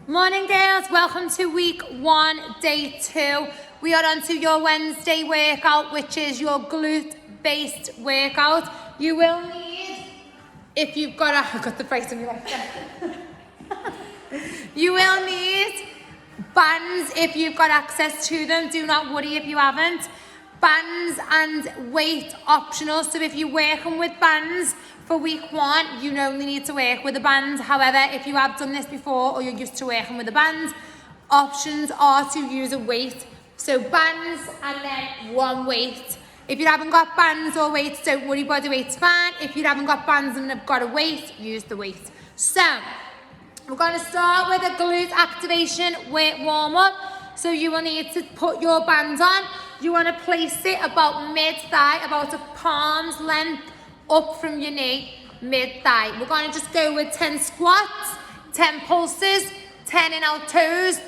Morning girls, welcome to week 1, day 2. We are on to your Wednesday workout, which is your glute-based workout. You will need, if you've got I've got the price on your left hand. You will need bands if you've got access to them. Do not worry if you haven't. Bands and weight optional. So if you're working with bands for week 1, you only need to work with the bands. However, if you have done this before or you're used to working with the bands, options are to use a weight. So bands and then one weight. If you haven't got bands or weights, don't worry, body weight's fine. If you haven't got bands and have got a weight, use the weight. So we're going to start with a glute activation weight warm-up. So you will need to put your bands on. You want to place it about mid-thigh, about a palm's length up from your knee, mid-thigh. We're going to just go with 10 squats, 10 pulses, 10 in-out toes,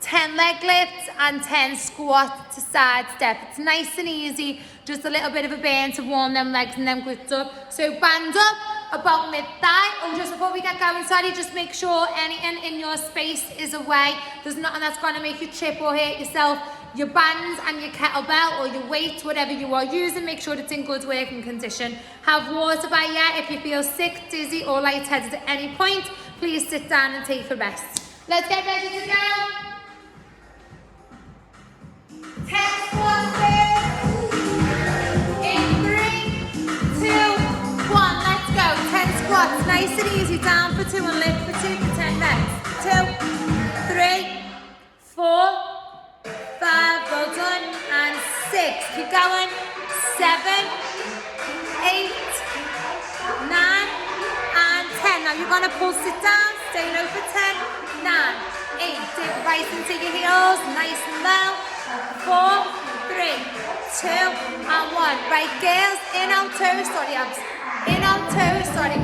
10 leg lifts, and 10 squats to side step. It's nice and easy, just a little bit of a burn to warm them legs and them glutes up. So band up about mid-thigh. And just before we get going, sorry, just make sure anything in your space is away. There's nothing that's going to make you trip or hurt yourself. Your bands and your kettlebell or your weight, whatever you are using, make sure it's in good working condition. Have water by you. If you feel sick, dizzy or lightheaded at any point, please sit down and take a rest. Let's get ready to go. 10 squats in 3, 2, 1. Let's go. 10 squats, nice and easy. Down for 2 and lift for 2 for 10 reps. 2, 3, 4, 5, well done, and 6. Keep going. 7, 8, 9, and 10. Now you're gonna pulse it down. Stay low for 10, 9, 8. Dip right into your heels, nice and low. 4, 3, 2, and 1. Right, girls, in on toes. Sorry, abs. In on toes. Sorry.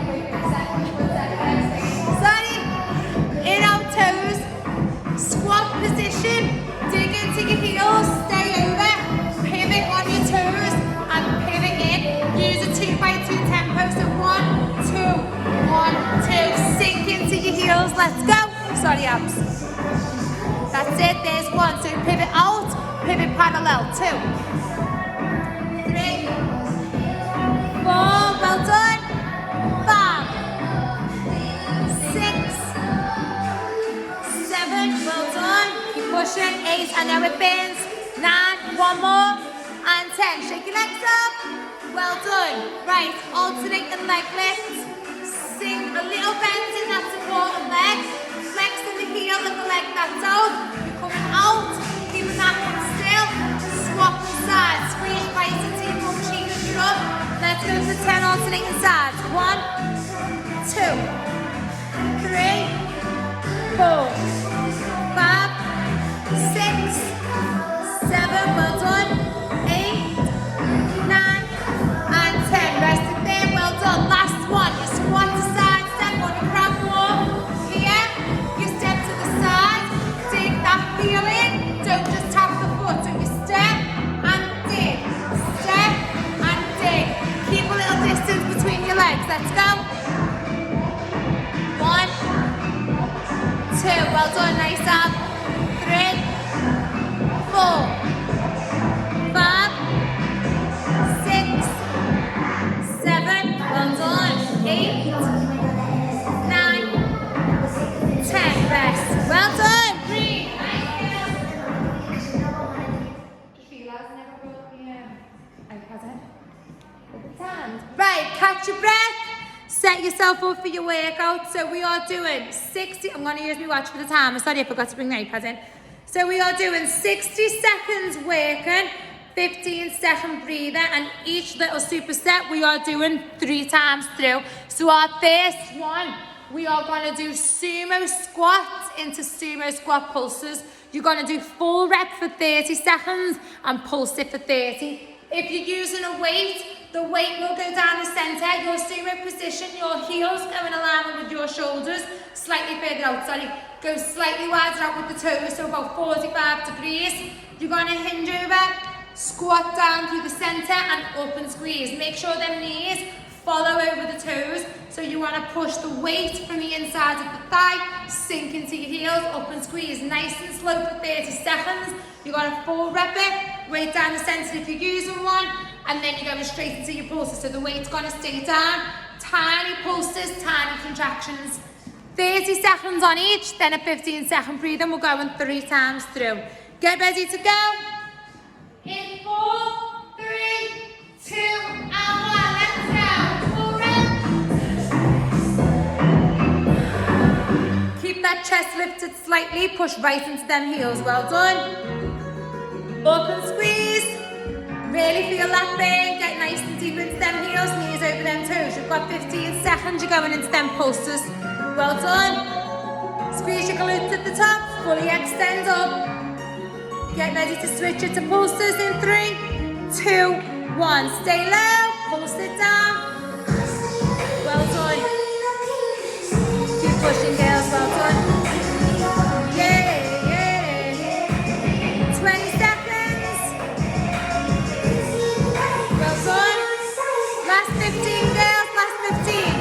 Sorry. In on toes. Squat position. Dig into your heels. Stay over. Pivot on your toes and pivot in. Use a 2x2 tempo. So 1, 2, 1, 2. Sink into your heels. Let's go. Sorry, abs. That's it. There's 1. So pivot out. Pivot parallel. 2, 3, 4. Well done. 5, 6, 7. Well done. Keep pushing. 8. I know it bends. 9. 1 more. And 10. Shake your legs up. Well done. Right. Alternating leg lifts. Sing a little bend in that supporting leg. Flex in the heel of the leg that's out. You're coming out. Keeping that one still. Swap the sides. Squeeze right into your bum cheek as you're up. Let's go for 10 alternating sides. 1, 2, 3, 4, 5, 6, 7. Well done. 8, 9, and 10. Rest it there. Well done. Last one. You squat to side step. Want to grab more. Here. You step to the side. Take that heel in. Don't just tap the foot. So you step and dig. Step and dig. Keep a little distance between your legs. Let's go. 1, 2. Well done. Nice up. 3, 4, 5, 6, 7. Well done. 8, 9, 10. Rest. Well done. Breathe. Right, catch your breath. Set yourself up for your workout. So we are doing 60. I'm going to use my watch for the time. Sorry, I forgot to bring my iPad in. So we are doing 60 seconds working, 15-second breather, and each little superset we are doing 3 times through. So our first one, we are going to do sumo squats into sumo squat pulses. You're going to do full rep for 30 seconds and pulse it for 30. If you're using a weight, the weight will go down the center. Your sumo position, your heels go in alignment with your shoulders, slightly further out, sorry. Go slightly wider out with the toes, so about 45 degrees. You're going to hinge over, squat down through the center and up and squeeze. Make sure them knees follow over the toes. So you want to push the weight from the inside of the thigh, sink into your heels, up and squeeze, nice and slow for 30 seconds. You're going to full rep it, weight down the centre if you're using one, and then you're going straight into your pulses. So the weight's going to stay down, tiny pulses, tiny contractions. 30 seconds on each, then a 15-second breathe, and we're going 3 times through. Get ready to go. In 4, 3, 2, and 1. Let's go. Full rep. Keep that chest lifted slightly. Push right into them heels. Well done. Up and squeeze. Really feel that burn. Get nice and deep into them heels. Knees over them toes. You've got 15 seconds. You're going into them pulses. Well done. Squeeze your glutes at the top. Fully extend up. Get ready to switch it to pulses in 3, 2, 1. Stay low. Pulse it down. Well done. Keep pushing, girls. Well done. Yeah. 20 seconds. Well done. Last 15, girls. Last 15.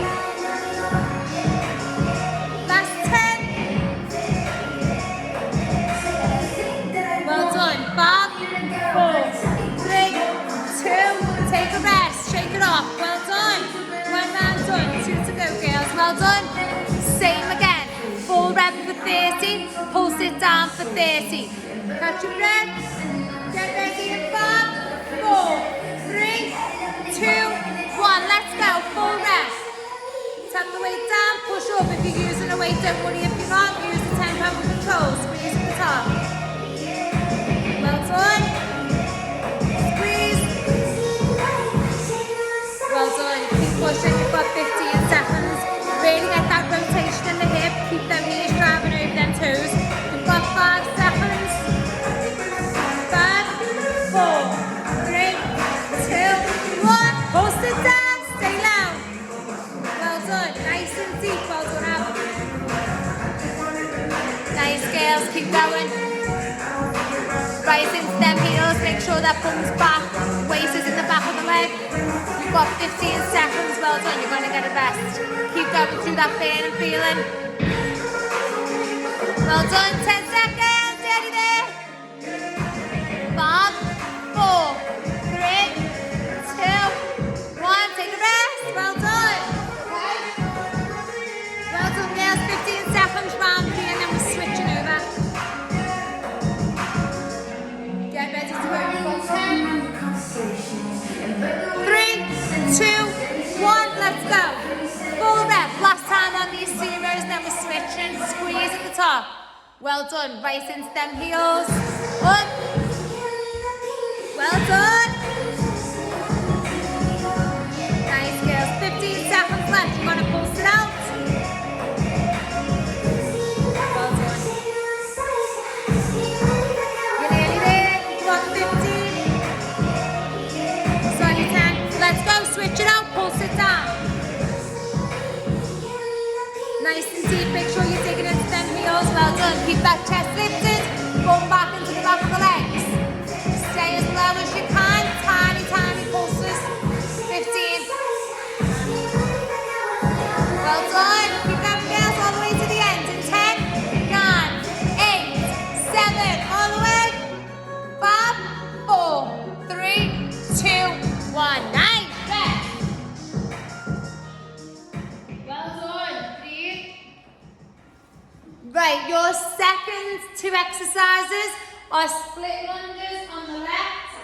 Last 10. Well done. 5, 4, 3, 2. Take a rest. Shake it off. Well done. 1 round done. 2 to go, girls. Well done. Same again. Full rep for 30. Pulse it down for 30. Catch your breath. Get ready in 5, 4, 3, 2, 1. Let's go. Full rep. Tap the weight down. Push up. If you're using a weight, don't worry if you're not. Use the tempo under control. Squeeze at the top. Well done. Squeeze. Well done. Keep pushing. You've got 15 seconds. Really get that rotation in the hip. Keep them knees driving over them toes. You've got 5 seconds. 5, 4, 3, 2, 1. Pulse it down. Stay low. Well done. Nice and deep. Well done, Ab. Nice, girls. Keep going. Right into them heels. Make sure that bum's back. Weight is in the back of the leg. You've got 15 seconds. Well done. You're going to get a rest. Keep going through that pain and feeling. Well done. 10 seconds. Steady there. 5, 4, 3, 2, 1. Take a rest. Well done. Well done, girls. 15 seconds round 3, and then we're switching over. Get ready to go. You've got 10, 3, 2, 1. Let's go. Full rep. Last time on these zeros, then we're switching. Squeeze at the top. Well done. Right into them heels. Up. Well done. Nice, girls. 15 seconds left. You're going to pulse it out. Well done. You're nearly there. You've got 15. It's only 10. Let's go. Switch it out. Pulse it down. Nice and deep. Make sure you're digging into them heels. Well done. Keep that chest lifted. Bum back into the back of the legs. Stay as low as you can. Tiny, tiny pulses. 15. Well done. Keep them girls all the way to the end. In 10, 9, 8, 7. All the way. 5, 4, 3, 2, 1. Nice. Right, your second 2 exercises are split lunges on the left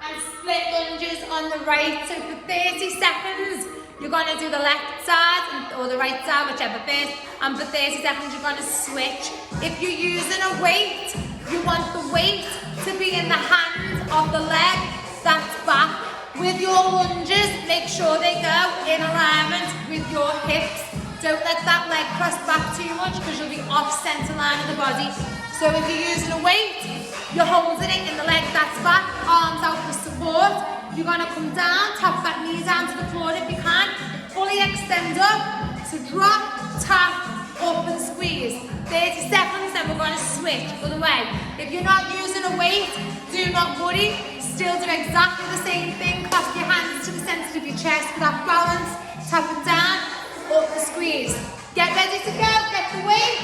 and split lunges on the right. So for 30 seconds, you're going to do the left side or the right side, whichever first. And for 30 seconds, you're going to switch. If you're using a weight, you want the weight to be in the hand of the leg that's back. With your lunges, make sure they go in alignment with your hips. Don't let that leg cross back too much because you'll be off center line of the body. So if you're using a weight, you're holding it in the leg that's back, arms out for support. You're going to come down, tap that knee down to the floor if you can. Fully extend up. So drop, tap, up and squeeze. 30 seconds, then we're going to switch the other way. If you're not using a weight, do not worry. Still do exactly the same thing. Clasp your hands to the center of your chest for that balance. Tap it down, up the squeeze. Get ready to go, get the weight.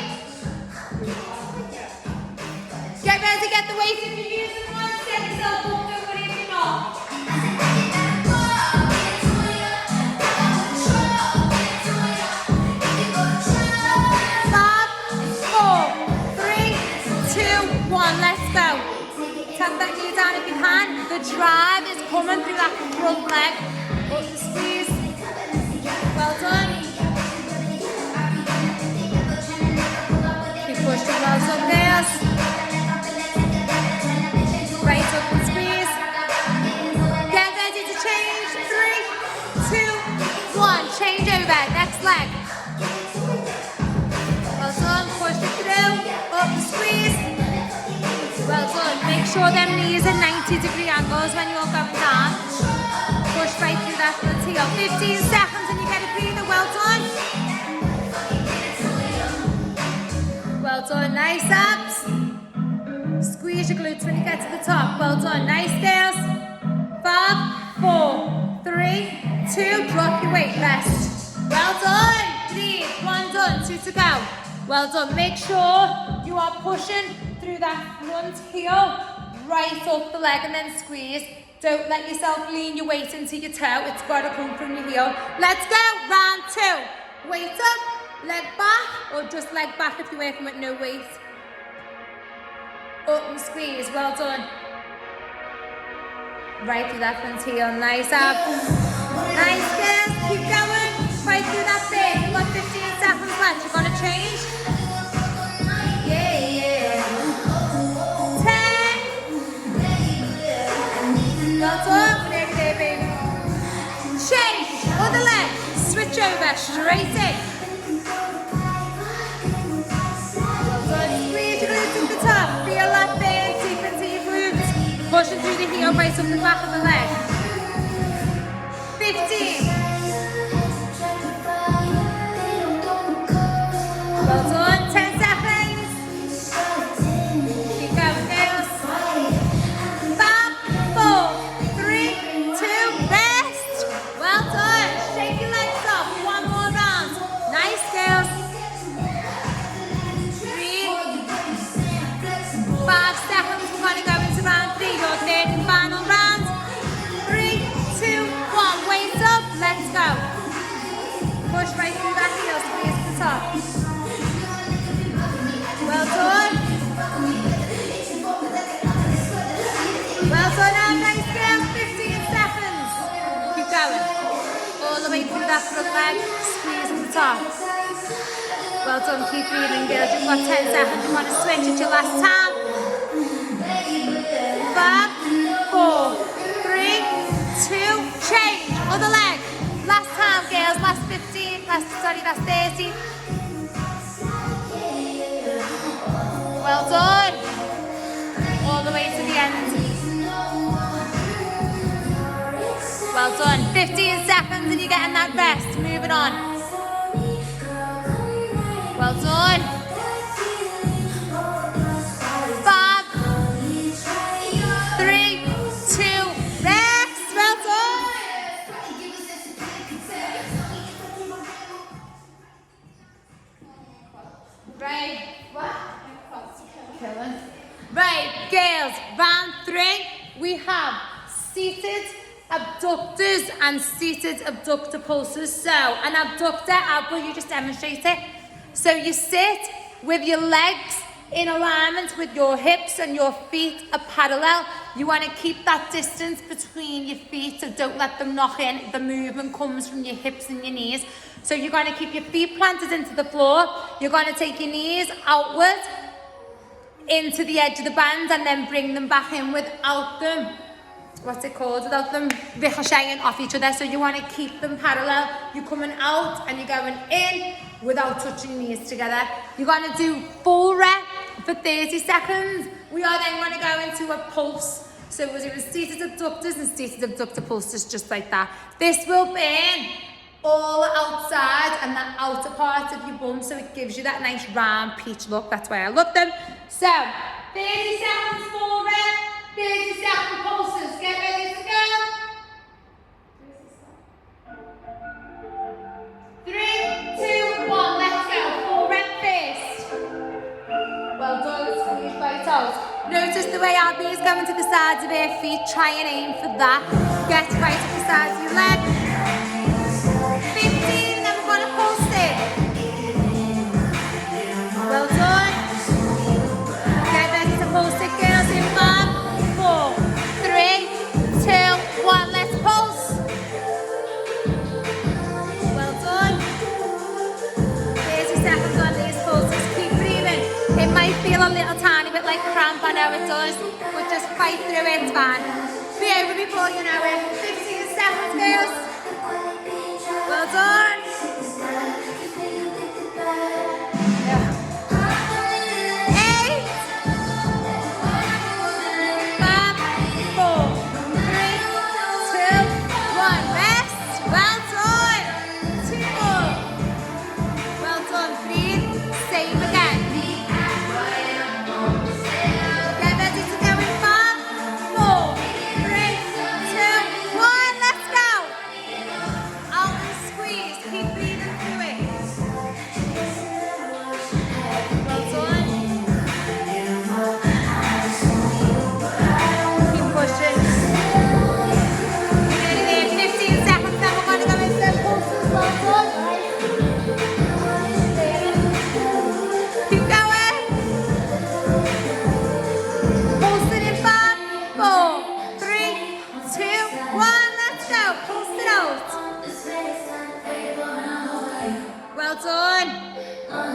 Get ready to get the weight if you're using one. Set yourself up, don't worry if you're not. 1, let's go. Tap that knee down if you can. The drive is coming through that front leg. Up the squeeze. Well done. Keep pushing those up, girls. Right up and squeeze. Get ready to change. 3, 2, 1. Change over. Next leg. Well done. Push it through. Up the squeeze. Well done. Make sure them knees are 90-degree angles when you're going down. Push right through that front heel. 15 seconds and you get a breather. Well done. Well done. Nice abs. Squeeze your glutes when you get to the top. Well done. Nice girls. 5, 4, 3, 2. Drop your weight. Rest. Well done. 3, 1 done. 2 to go. Well done. Make sure you are pushing through that front heel, right up the leg and then squeeze. Don't let yourself lean your weight into your toe. It's got to come from your heel. Let's go. Round 2. Weight up, leg back, or just leg back if you're working with no weight. Up and squeeze. Well done. Right through that front heel. Nice up. Nice, girls. Keep going. Right through that bit. You've got 15 seconds left. You're going to change. Well done, nearly there, baby. Change, other leg, switch over, straight in. Well done, squeeze your glutes at the top, feel that burn deep into your glutes. Pushing through the heel, right up the back of the leg. 15. Well done, 10 seconds. Keep going, girls. 5, 4. Well done. Shake your legs off. 1 more round. Nice, girls. 3, 5 seconds. We're going to go into round 3. Your third and final round. 3, 2, 1. Weight up. Let's go. Push right through that heel. Squeeze to the top. Well done. Well done. Now, nice, girls. 15 seconds. Keep going. All the way through that front leg, squeeze at the top. Well done, keep breathing, girls. You've got 10 seconds. You want to switch at your last time. 5, 4, 3, 2, change. Other leg. Last time, girls. Last 15. Last 30. Well done. All the way to the end. Well done. 15 seconds and you're getting that rest. Moving on. Well done. 5, 3, 2, rest. Well done. Right. Right, girls. Round 3. We have seated abductors and seated abductor pulses. So an abductor, will you just demonstrate it? So you sit with your legs in alignment with your hips and your feet are parallel. You want to keep that distance between your feet, so don't let them knock in. The movement comes from your hips and your knees. So you're going to keep your feet planted into the floor. You're going to take your knees outward into the edge of the band and then bring them back in without them. What's it called? Without them ricocheting off each other. So you want to keep them parallel. You're coming out and you're going in without touching your knees together. You're going to do full rep for 30 seconds. We are then going to go into a pulse. So we're doing seated abductors and seated abductor pulses just like that. This will burn all outside and the outer part of your bum, so it gives you that nice round peach look. That's why I love them. So 30 seconds full rep, 30 second pulses. Well done, squeeze right out. Notice the way Abby is going to the sides of her feet. Try and aim for that. Get right to the sides of your leg. 15, then we're going to pulse it. Well done. Get ready to pulse it, girls, in 5, 4, 3, 2, 1. Let's pulse. Well done. 30 seconds on these pulses. Keep breathing. It might feel a little tiny bit like cramp, I know it does, but just fight through it, it's fine. Be over before you know it. 15 seconds, girls. Well done. 8, 5, 4, 3, 2, 1. Rest. Well done. 2 more. Well done. Breathe. Same again. Get ready to go in 5, 4, 3, 2, 1. Let's go. Out and squeeze. Keep breathing through it. Well done. Keep pushing. Nearly there. 15 seconds. Then we're going to go into the pulses. Well done. Keep going. Pulse it in 5, 4, 3, 2, 1. Let's go. Pulse it out. Well done. All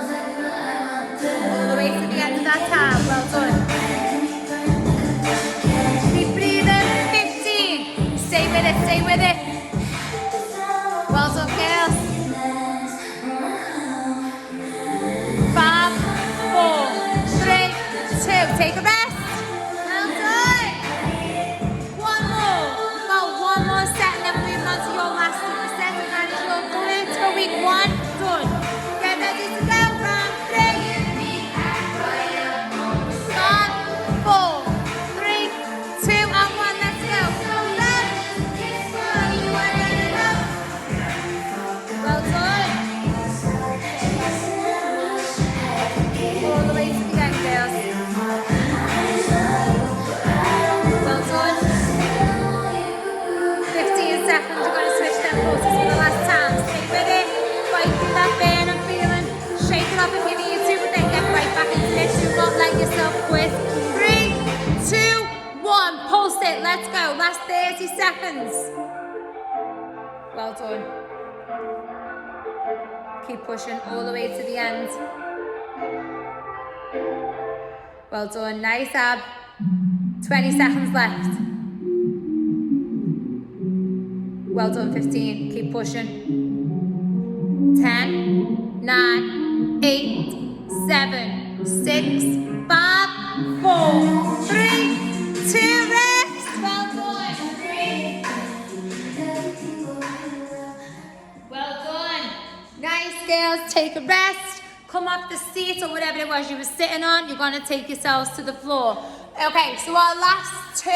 the way to the end of that time. Well done. Keep breathing. 15. Stay with it. Stay with it. Well done, girls. 5, 4, 3, 2. Take a rest. Well done. One more. About one more set, and then we're moving on to your last set, and it's your glutes for week 1. Done. Get ready to go. Round 3. 5, 4, 3, 2, and 1. Let's go. Go left. Well done. All the way to the end, girls. Well done. 15 seconds. You're going to switch them pulses for the last time. Stay with it. Fight through that burn and feeling. Shake it up if you need to, but then get right back into it. Do not let yourself quit. 3, 2, 1. Pulse it. Let's go. Last 30 seconds. Well done. Keep pushing all the way to the end. Well done. Nice, Ab. 20 seconds left. Well done, 15. Keep pushing. 10, 9, 8, 7, 6, 5, 4, 3, 2, rest. Well done. 3. Well done. Nice, girls. Take a rest. Come off the seat or whatever it was you were sitting on. You're going to take yourselves to the floor. Okay, so our last 2,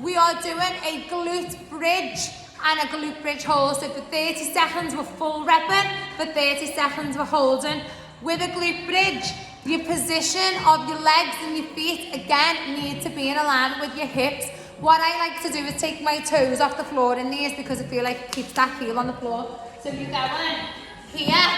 we are doing a glute bridge and a glute bridge hold. So for 30 seconds, we're full repping. For 30 seconds, we're holding. With a glute bridge, your position of your legs and your feet, again, need to be in alignment with your hips. What I like to do is take my toes off the floor in these because I feel like it keeps that heel on the floor. So you go in here.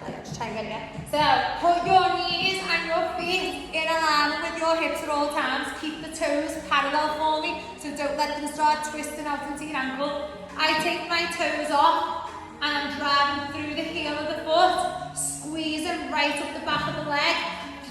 Let's try and get it. So put your knees and your feet in alignment with your hips at all times. Keep the toes parallel for me, so don't let them start twisting out into your ankle. I take my toes off and I'm driving through the heel of the foot, squeezing right up the back of the leg,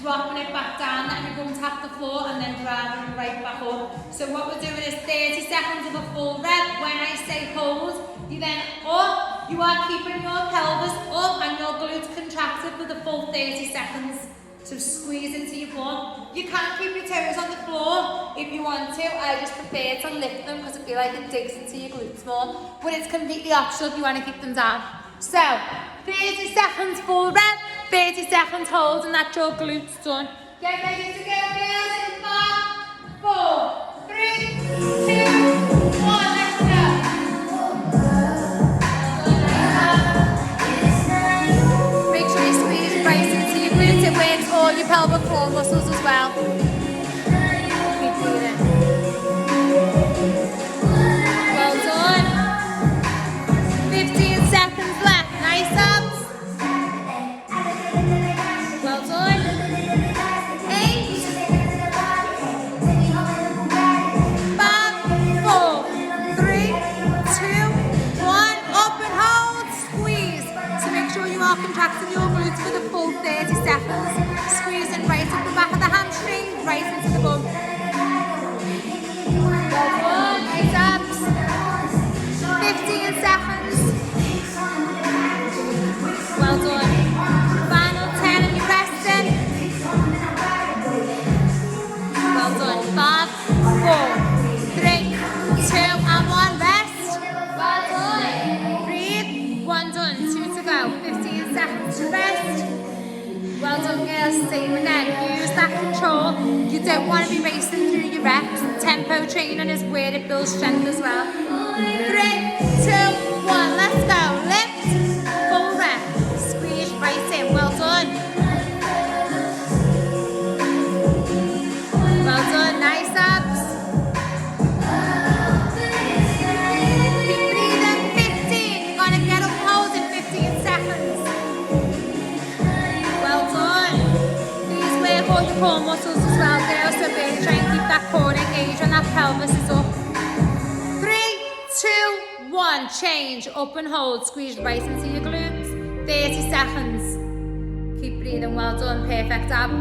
dropping it back down, letting your bum tap the floor, and then driving right back up. So what we're doing is 30 seconds of a full rep. When I say hold, you then up. You are keeping your pelvis up and your glutes contracted for the full 30 seconds. So squeeze into your bum. You can keep your toes on the floor if you want to. I just prefer to lift them because I feel like it digs into your glutes more. But it's completely optional if you want to keep them down. So 30 seconds full rep, 30 seconds hold, and that's your glutes done. Get ready to go, girls, in 5, 4, 3, 2, 1. Let's go. Make sure you squeeze right into your glutes. It works all your your pelvic floor muscles as well. Keep breathing. Well done. 15 seconds left. Nice abs. Well done. 8, 5, 4, 3, 2, 1. Up and hold. Squeeze. So make sure you are contracting your glutes for the full 30 seconds. Squeezing right up the back of the hamstring, right into the bum. Well done. Nice abs. 15 seconds. Well done. Final 10 and you're resting. Well done. 5, 4, 3, 2, and 1. Rest. Well done. Breathe. 1 done. 2 to go. 15 seconds to rest. Well done, girls. Same again. Use that control. You don't want to be racing through your reps. Tempo training is where it builds strength as well. 3, 2, 1. Let's go. Lift. Full rep. Squeeze right in. Well done. Well done. Nice abs. Keep breathing. 15. You're going to get up and hold in 15 seconds. Well done. Please work all your core muscles as well, girls. So really try and keep that core engaged when that pelvis is up. 3, 2, 1. Change. Up and hold. Squeeze right into your glutes. 30 seconds. Keep breathing. Well done. Perfect ab.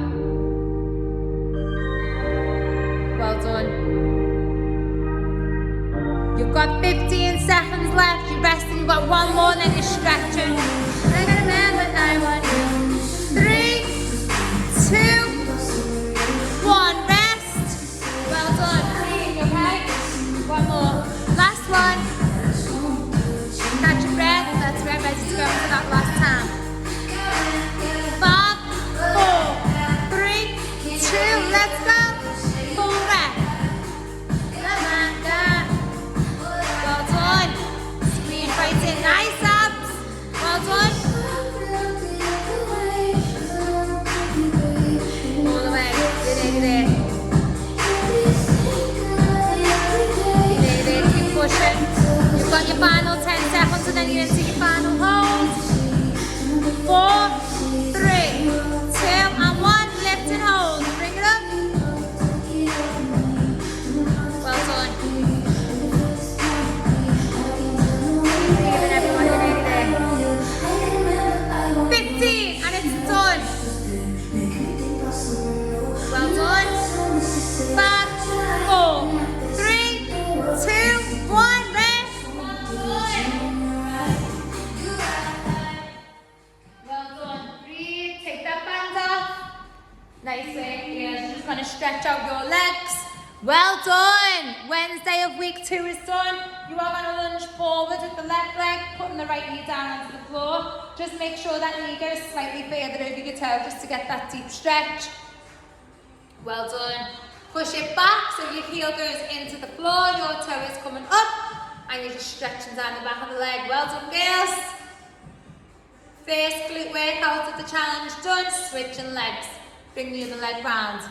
Well done. You've got 15 seconds left. You're resting. You've got one more, then you're stretching. I gotta remember 3, 2, 1. Rest. Well done. Breathe, okay? One more. Last one. Catch your breath. Let's get ready to go for that last time. 5, 4, 3, 2. Let's go. Full rep. Well done. Squeeze right in. Nice abs. Well done. All the way. Get in there. Keep pushing. You've got your final 10 seconds and then you're into your final hold. 4, 3, 2, and 1. Lift and hold. Bring it up. Well done. Keep breathing, everybody. Nearly there. 15, and it's done. Well done. 5, 4, 3, 2, 1. Rest. Well done. Breathe. Take that band off. Nice work, girls. You're just going to stretch out your legs. Well done. Wednesday of week 2 is done. You are going to lunge forward with the left leg, putting the right knee down onto the floor. Just make sure that knee goes slightly further over your toe just to get that deep stretch. Well done. Push it back so your heel goes into the floor, your toe is coming up, and you're just stretching down the back of the leg. Well done, girls. First glute workout of the challenge done. Switching legs. Bring the other leg round.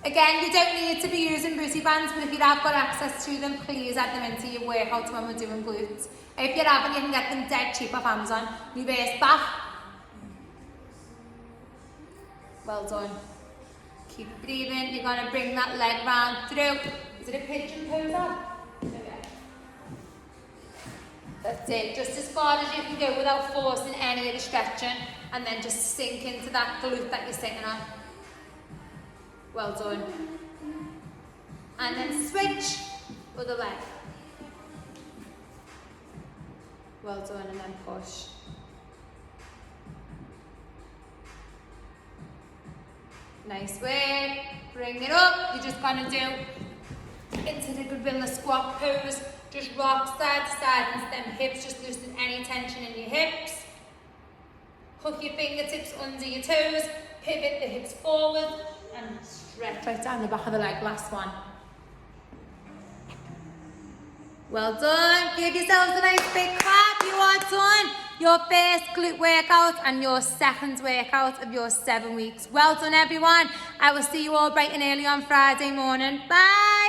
Again, you don't need to be using booty bands, but if you have got access to them, please add them into your workouts when we're doing glutes. If you haven't, you can get them dead cheap off Amazon. Reverse back. Well done. Keep breathing. You're going to bring that leg round through. Is it a pigeon pose up? Okay. That's it. Just as far as you can go without forcing any of the stretching, and then just sink into that glute that you're sitting on. Well done. And then switch other leg. Well done, and then push. Nice work. Bring it up. You're just going to do into the gorilla squat pose. Just rock side to side and stem hips. Just loosen any tension in your hips. Hook your fingertips under your toes. Pivot the hips forward and stretch right down the back of the leg. Last one. Well done. Give yourselves a nice big clap. You are done. your first glute workout and your second workout of your 7 weeks. Well done, everyone. I will see you all bright and early on Friday morning. Bye.